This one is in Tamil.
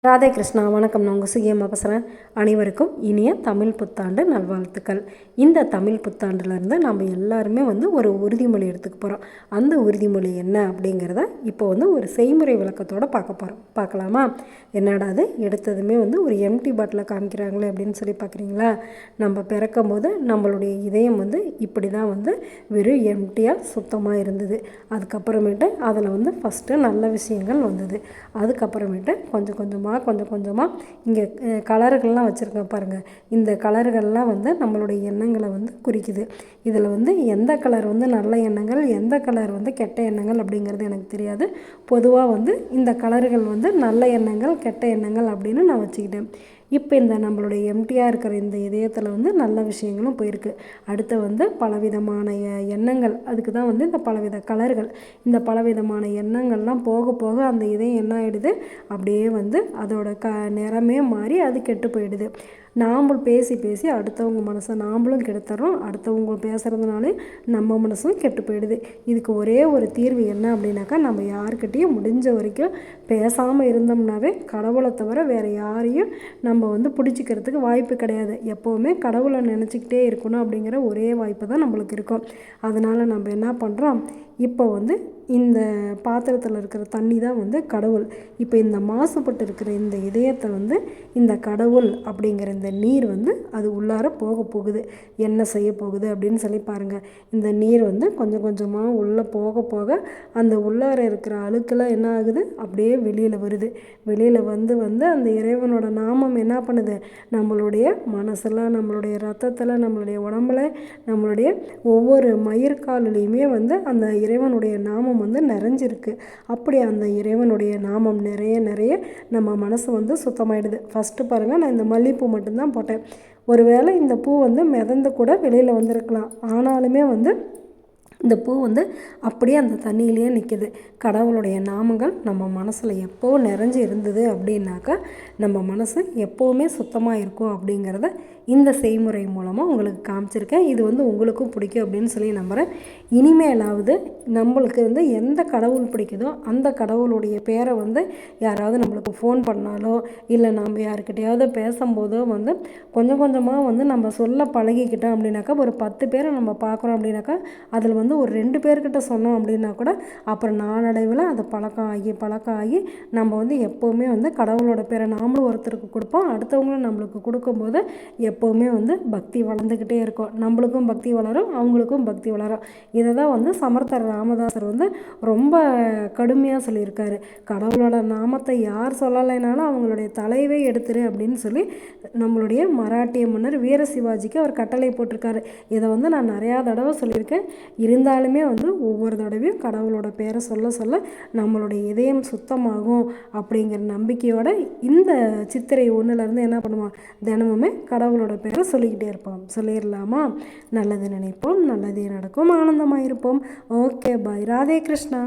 ராதே கிருஷ்ணா. வணக்கம். நான் உங்கள் சுகியம்மா பேசுகிறேன். அனைவருக்கும் இனிய தமிழ் புத்தாண்டு நல்வாழ்த்துக்கள். இந்த தமிழ் புத்தாண்டுலேருந்து நம்ம எல்லாருமே ஒரு உறுதிமொழி எடுத்துக்க போகிறோம். அந்த உறுதிமொழி என்ன அப்படிங்கிறத இப்போ ஒரு செய்முறை விளக்கத்தோடு பார்க்கலாமா? என்னடா அது எடுத்ததுமே ஒரு எம்டி பாட்டில் காமிக்கிறாங்களே அப்படின்னு சொல்லி பார்க்குறீங்களா? நம்ம பிறக்கும் போது நம்மளுடைய இதயம் இப்படி தான் வெறும் எம்டியாக சுத்தமாக இருந்தது. அதுக்கப்புறமேட்டு அதில் ஃபஸ்ட்டு நல்ல விஷயங்கள் வந்தது. அதுக்கப்புறமேட்டு கொஞ்சம் கொஞ்சமாக இங்கே கலர்கள்லாம் வச்சுருக்கேன் பாருங்கள். இந்த கலர்கள்லாம் நம்மளுடைய எண்ணங்களை குறிக்குது. இதில் எந்த கலர் நல்ல எண்ணங்கள், எந்த கலர் கெட்ட எண்ணங்கள் அப்படிங்கிறது எனக்கு தெரியாது. பொதுவாக இந்த கலர்கள் நல்ல எண்ணங்கள், கெட்ட எண்ணங்கள் அப்படின்னு நான் வச்சுக்கிட்டேன். இப்போ இந்த நம்மளுடைய எம்டியாக இருக்கிற இந்த இதயத்தில் நல்ல விஷயங்களும் போயிருக்கு. அடுத்து பலவிதமான எண்ணங்கள், அதுக்கு தான் இந்த பலவித கலர்கள். இந்த பலவிதமான எண்ணங்கள்லாம் போக போக அந்த இதயம் என்ன ஆகிடுது, அப்படியே அதோட நிறமே மாறி அது கெட்டு போயிடுது. நாம் பேசி பேசி அடுத்தவங்க மனசை நாம்ளும் கெடுத்துறோம். அடுத்தவங்க பேசுகிறதுனாலே நம்ம மனசும் கெட்டு போயிடுது. இதுக்கு ஒரே ஒரு தீர்வு என்ன அப்படின்னாக்கா, நம்ம யாருக்கிட்டேயும் முடிஞ்ச வரைக்கும் பேசாமல் இருந்தோம்னாவே கடவுளை தவிர வேறு யாரையும் நம்ம பிடிச்சிக்கிறதுக்கு வாய்ப்பு கிடையாது. எப்போவுமே கடவுளை நினச்சிக்கிட்டே இருக்கணும் அப்படிங்கிற ஒரே வாய்ப்பு தான் நம்மளுக்கு இருக்கும். அதனால் நம்ம என்ன பண்ணுறோம், இப்போ இந்த பாத்திரத்தில் இருக்கிற தண்ணி தான் கடவுள். இப்போ இந்த மாசுபட்டு இருக்கிற இந்த இதயத்தை இந்த கடவுள் அப்படிங்கிற இந்த நீர் அது உள்ளார போகுது. என்ன செய்ய போகுது அப்படின்னு சொல்லி பாருங்கள். இந்த நீர் கொஞ்சம் கொஞ்சமாக உள்ளே போக போக அந்த உள்ளார இருக்கிற அழுக்கெல்லாம் என்ன ஆகுது, அப்படியே வெளியில் வருது. வெளியில் அந்த இறைவனோட நாமம் என்ன பண்ணுது, நம்மளுடைய மனசில், நம்மளுடைய ரத்தத்தில், நம்மளுடைய உடம்புல, நம்மளுடைய ஒவ்வொரு மயிர்காலிலையுமே அந்த இறைவனுடைய நாமம் நிறைஞ்சிருக்கு. அப்படி அந்த இறைவனுடைய நாமம் நிறைய நம்ம மனசு சுத்தமாயிடுது. ஃபஸ்ட்டு பாருங்கள், நான் இந்த மல்லிகைப்பூ மட்டும்தான் போட்டேன். ஒருவேளை இந்த பூ மிதந்து கூட வெளியில் வந்திருக்கலாம். ஆனாலுமே இந்த பூ அப்படியே அந்த தண்ணியிலேயே நிற்கிது. கடவுளுடைய நாமங்கள் நம்ம மனசில் எப்போ நிறைஞ்சு இருந்தது அப்படின்னாக்கா, நம்ம மனசு எப்போவுமே சுத்தமாக இருக்கும் அப்படிங்கிறத இந்த செய்முறை மூலமாக உங்களுக்கு காமிச்சிருக்கேன். இது உங்களுக்கும் பிடிக்கும் அப்படின்னு சொல்லி நம்புகிறேன். இனிமேலாவது நம்மளுக்கு எந்த கடவுள் பிடிக்குதோ அந்த கடவுளுடைய பேரை யாராவது நம்மளுக்கு ஃபோன் பண்ணாலோ, இல்லை நம்ம யாருக்கிட்டையாவது பேசும்போதோ கொஞ்சம் கொஞ்சமாக நம்ம சொல்ல பழகிக்கிட்டோம் அப்படின்னாக்கா, ஒரு 10 பேரை நம்ம பார்க்குறோம் அப்படின்னாக்கா, அதில் ஒரு 2 பேர்கிட்ட சொன்னோம் அப்படின்னா கூட அப்புறம் நாளடைவில் அது பழக்கம் ஆகி நம்ம எப்போவுமே கடவுளோட பேரை நாமளும் ஒருத்தருக்கு கொடுப்போம். அடுத்தவங்களும் நம்மளுக்கு கொடுக்கும்போது எப்போவுமே பக்தி வளர்ந்துக்கிட்டே இருக்கும். நம்மளுக்கும் பக்தி வளரும், அவங்களுக்கும் பக்தி வளரும். இதை தான் சமர்த்தர் ராமதாசர் ரொம்ப கடுமையாக சொல்லியிருக்காரு. கடவுளோட நாமத்தை யார் சொல்லலைனாலும் அவங்களுடைய தலைவே எடுத்துரு அப்படின்னு சொல்லி நம்மளுடைய மராட்டிய மன்னர் வீர சிவாஜிக்கு அவர் கட்டளை போட்டிருக்காரு. இதை நான் நிறையா தடவை சொல்லியிருக்கேன். இருந்தாலுமே ஒவ்வொரு தடவையும் கடவுளோட பேரை சொல்ல நம்மளுடைய இதயம் சுத்தமாகும் அப்படிங்கிற நம்பிக்கையோட இந்த சித்திரை 1லேருந்து என்ன பண்ணுவோம், தினமுமே கடவுளோட பேரை சொல்லிக்கிட்டே இருப்போம். சொல்லிடலாமா? நல்லது நினைப்போம், நல்லதே நடக்கும், ஆனந்தமாக இருப்போம். ஓகே, பாய். ராதே கிருஷ்ணா.